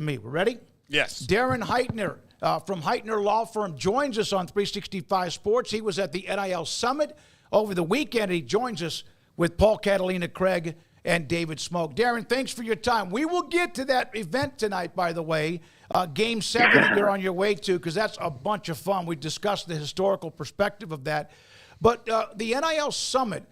Me, we're ready? Yes. Darren Heitner from Heitner Law Firm joins us on 365 Sports. He was at the NIL Summit over the weekend. He joins us with Paul Catalina, Craig, and David Smoke. Darren, thanks for your time. We will get to that event tonight, by the way, Game 7 that you're on your way to, because that's a bunch of fun. We discussed the historical perspective of that. But the NIL Summit,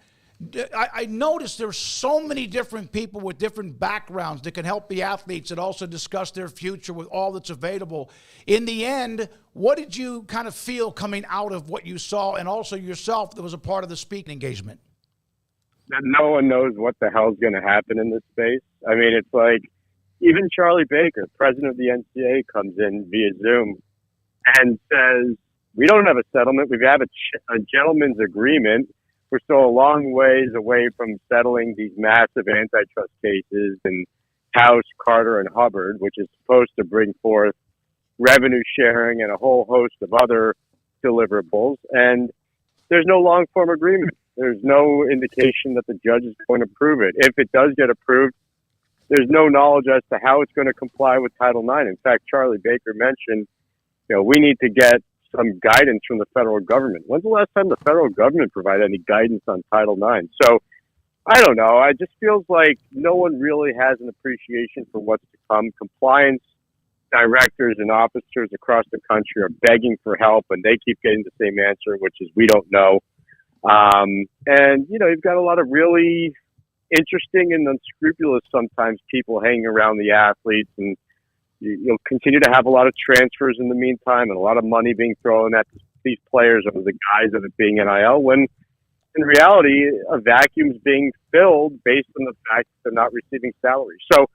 I noticed there's so many different people with different backgrounds that can help the athletes and also discuss their future with all that's available. In the end, what did you kind of feel coming out of what you saw, and also yourself that was a part of the speaking engagement? That no one knows what the hell's going to happen in this space. I mean, it's like even Charlie Baker, president of the NCAA, comes in via Zoom and says, we don't have a settlement. We have a gentleman's agreement. We're still a long ways away from settling these massive antitrust cases in House, Carter, and Hubbard, which is supposed to bring forth revenue sharing and a whole host of other deliverables. And there's no long-form agreement. There's no indication that the judge is going to approve it. If it does get approved, there's no knowledge as to how it's going to comply with Title IX. In fact, Charlie Baker mentioned, we need to get some guidance from the federal government. When's the last time the federal government provided any guidance on Title IX? So I don't know. It just feels like no one really has an appreciation for what's to come. Compliance directors and officers across the country are begging for help, and they keep getting the same answer, which is we don't know. And, you've got a lot of really interesting and unscrupulous sometimes people hanging around the athletes, and you'll continue to have a lot of transfers in the meantime and a lot of money being thrown at these players under the guise of it being NIL, when in reality, a vacuum's being filled based on the fact that they're not receiving salaries. So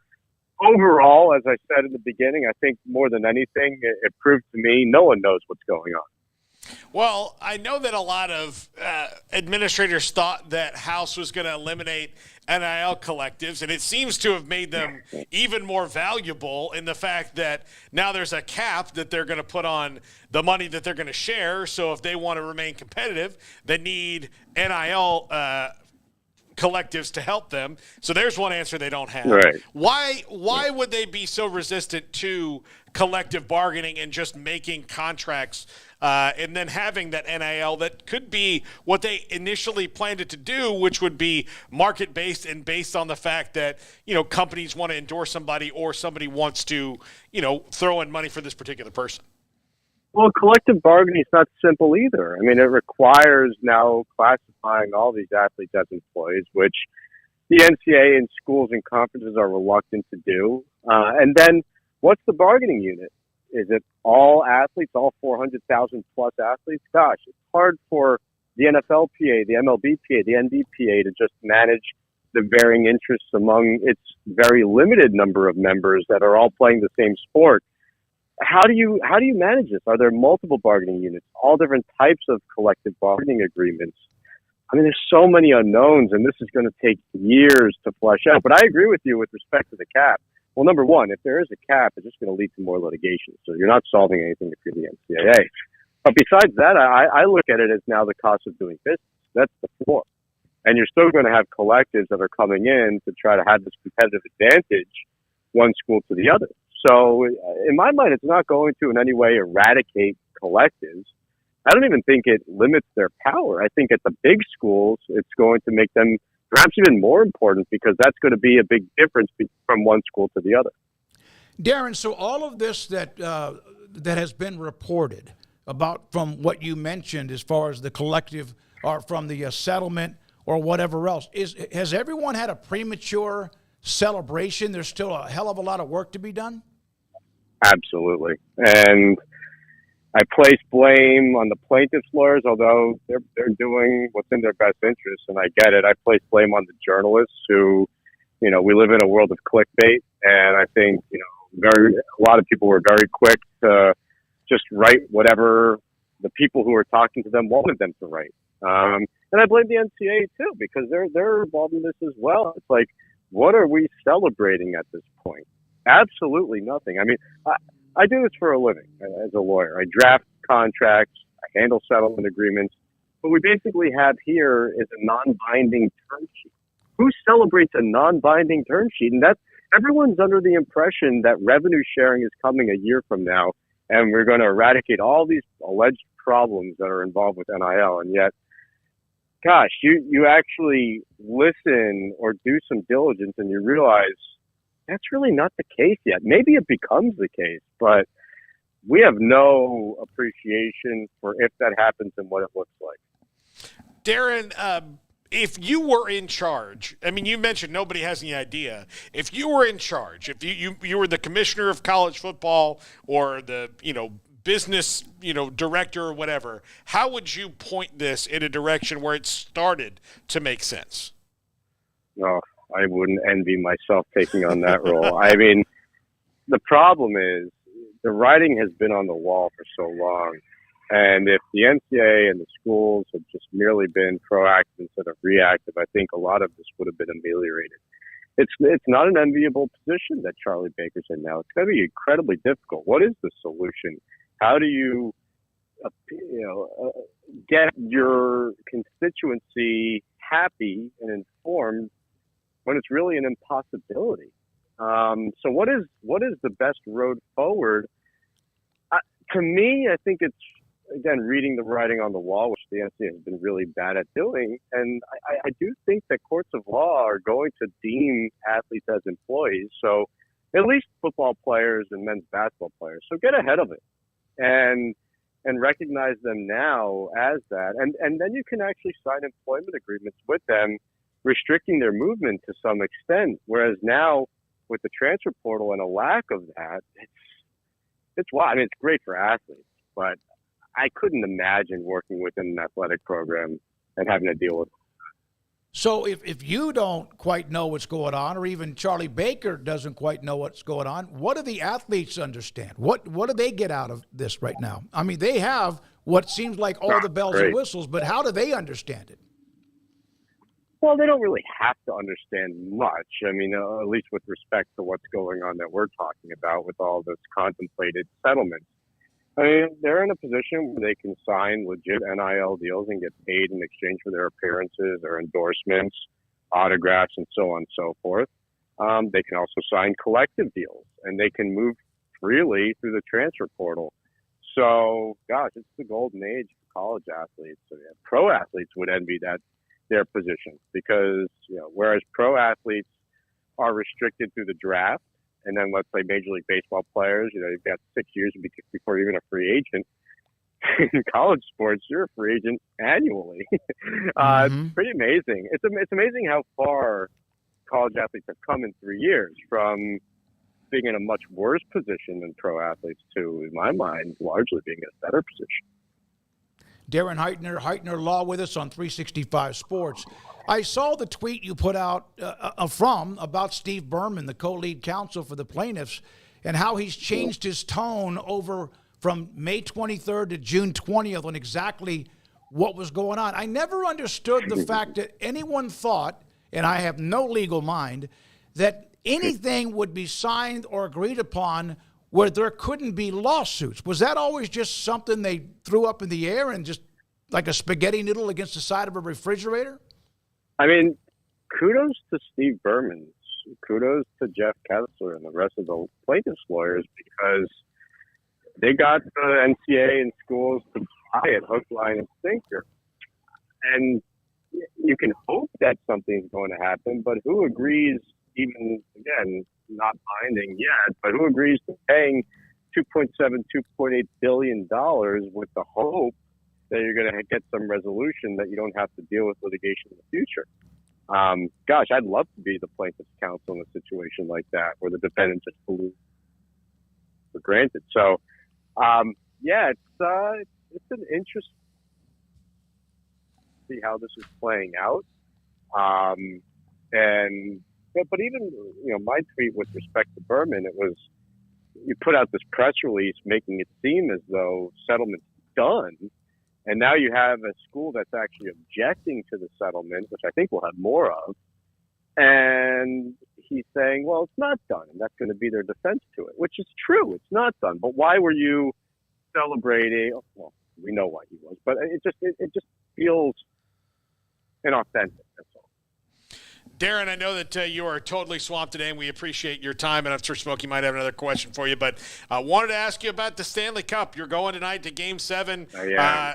overall, as I said in the beginning, I think more than anything, it proved to me no one knows what's going on. Well, I know that a lot of administrators thought that House was going to eliminate NIL collectives, and it seems to have made them even more valuable in the fact that now there's a cap that they're going to put on the money that they're going to share. So if they want to remain competitive, they need NIL collectives to help them. So there's one answer they don't have. Right. Why would they be so resistant to collective bargaining and just making contracts and then having that NIL that could be what they initially planned it to do, which would be market-based and based on the fact that, companies want to endorse somebody or somebody wants to, throw in money for this particular person? Well, collective bargaining is not simple either. I mean, it requires now classifying all these athletes as employees, which the NCAA and schools and conferences are reluctant to do. And then what's the bargaining unit? Is it all athletes, all 400,000 plus athletes? Gosh, it's hard for the NFLPA, the MLBPA, the NBPA to just manage the varying interests among its very limited number of members that are all playing the same sport. How do you manage this? Are there multiple bargaining units, all different types of collective bargaining agreements? I mean, there's so many unknowns, and this is going to take years to flesh out. But I agree with you with respect to the cap. Well, number one, if there is a cap, it's just going to lead to more litigation. So you're not solving anything if you're the NCAA. But besides that, I look at it as now the cost of doing business. That's the floor. And you're still going to have collectives that are coming in to try to have this competitive advantage, one school to the other. So in my mind, it's not going to in any way eradicate collectives. I don't even think it limits their power. I think at the big schools, it's going to make them perhaps even more important, because that's going to be a big difference from one school to the other. Darren, so all of this that has been reported about from what you mentioned as far as the collective or from the settlement or whatever else, has everyone had a premature celebration? There's still a hell of a lot of work to be done? Absolutely. And I place blame on the plaintiff's lawyers, although they're doing what's in their best interest, and I get it. I place blame on the journalists who, we live in a world of clickbait, and I think, a lot of people were very quick to just write whatever the people who were talking to them wanted them to write. And I blame the NCAA too, because they're involved in this as well. It's like, what are we celebrating at this point? Absolutely nothing. I mean, I do this for a living as a lawyer. I draft contracts, I handle settlement agreements. What we basically have here is a non-binding term sheet. Who celebrates a non-binding term sheet? And that's everyone's under the impression that revenue sharing is coming a year from now, and we're going to eradicate all these alleged problems that are involved with NIL. And yet, gosh, you actually listen or do some diligence and you realize that's really not the case yet. Maybe it becomes the case, but we have no appreciation for if that happens and what it looks like. Darren, if you were in charge, I mean, you mentioned nobody has any idea. If you were in charge, if you were the commissioner of college football or the, business, director or whatever, how would you point this in a direction where it started to make sense? No, I wouldn't envy myself taking on that role. I mean, the problem is the writing has been on the wall for so long. And if the NCAA and the schools had just merely been proactive instead of reactive, I think a lot of this would have been ameliorated. It's not an enviable position that Charlie Baker's in now. It's going to be incredibly difficult. What is the solution? How do you, get your constituency happy and informed when it's really an impossibility? So what is the best road forward? To me, I think it's, again, reading the writing on the wall, which the NCAA has been really bad at doing. And I do think that courts of law are going to deem athletes as employees. So at least football players and men's basketball players. So get ahead of it and recognize them now as that. And then you can actually sign employment agreements with them, restricting their movement to some extent. Whereas now with the transfer portal and a lack of that, it's wild. I mean, it's great for athletes, but I couldn't imagine working within an athletic program and having to deal with it. So if you don't quite know what's going on, or even Charlie Baker doesn't quite know what's going on, what do the athletes understand? What do they get out of this right now? I mean, they have what seems like all the bells and whistles, but how do they understand it? Well, they don't really have to understand much. I mean, at least with respect to what's going on that we're talking about with all this contemplated settlements. I mean, they're in a position where they can sign legit NIL deals and get paid in exchange for their appearances or endorsements, autographs, and so on and so forth. They can also sign collective deals, and they can move freely through the transfer portal. So, gosh, it's the golden age for college athletes. So, yeah, pro athletes would envy their position because, whereas pro athletes are restricted through the draft, and then let's say Major League Baseball players, you've got 6 years before you're even a free agent. In college sports, you're a free agent annually. It's pretty amazing. It's amazing how far college athletes have come in 3 years from being in a much worse position than pro athletes to, in my mind, largely being in a better position. Darren Heitner Law with us on 365 Sports. I saw the tweet you put out about Steve Burman, the co-lead counsel for the plaintiffs, and how he's changed his tone over from May 23rd to June 20th on exactly what was going on. I never understood the fact that anyone thought, and I have no legal mind, that anything would be signed or agreed upon where there couldn't be lawsuits. Was that always just something they threw up in the air and just like a spaghetti noodle against the side of a refrigerator? I mean, kudos to Steve Burman, kudos to Jeff Kessler and the rest of the plaintiffs' lawyers because they got the NCAA and schools to buy it hook, line, and sinker. And you can hope that something's going to happen, but who agrees, even, again, not binding yet, but who agrees to paying $2.8 billion with the hope that you're going to get some resolution that you don't have to deal with litigation in the future? Gosh, I'd love to be the plaintiff's counsel in a situation like that where the defendant just believes for granted. So, it's an interest to see how this is playing out. But even, my tweet with respect to Burman, it was, you put out this press release making it seem as though settlement's done. And now you have a school that's actually objecting to the settlement, which I think we'll have more of. And he's saying, well, it's not done. And that's going to be their defense to it, which is true. It's not done. But why were you celebrating? Well, we know why he was, but it just feels inauthentic. That's all. Darren, I know that you are totally swamped today, and we appreciate your time. And I'm sure Smokey might have another question for you, but I wanted to ask you about the Stanley Cup. You're going tonight to Game 7.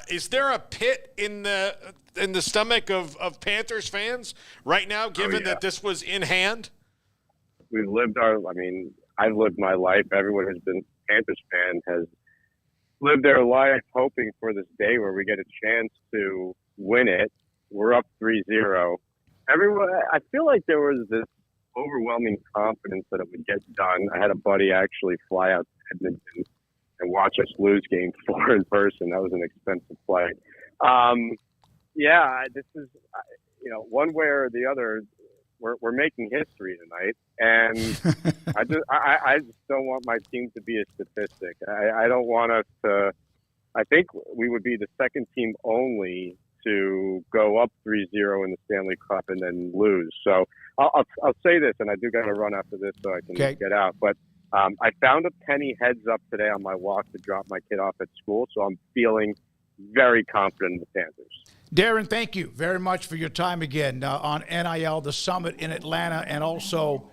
Is there a pit in the stomach of Panthers fans right now, given that this was in hand? I've lived my life. Everyone who's been a Panthers fan has lived their life hoping for this day where we get a chance to win it. We're up 3-0. Everyone, I feel like there was this overwhelming confidence that it would get done. I had a buddy actually fly out to Edmonton and watch us lose Game 4 in person. That was an expensive flight. This is, one way or the other, we're making history tonight, and I just don't want my team to be a statistic. I don't want us to. I think we would be the second team only to go up 3-0 in the Stanley Cup and then lose. So I'll say this, and I do got to run after this so I can get out. But I found a penny heads up today on my walk to drop my kid off at school, so I'm feeling very confident in the Panthers. Darren, thank you very much for your time again on NIL, the summit in Atlanta, and also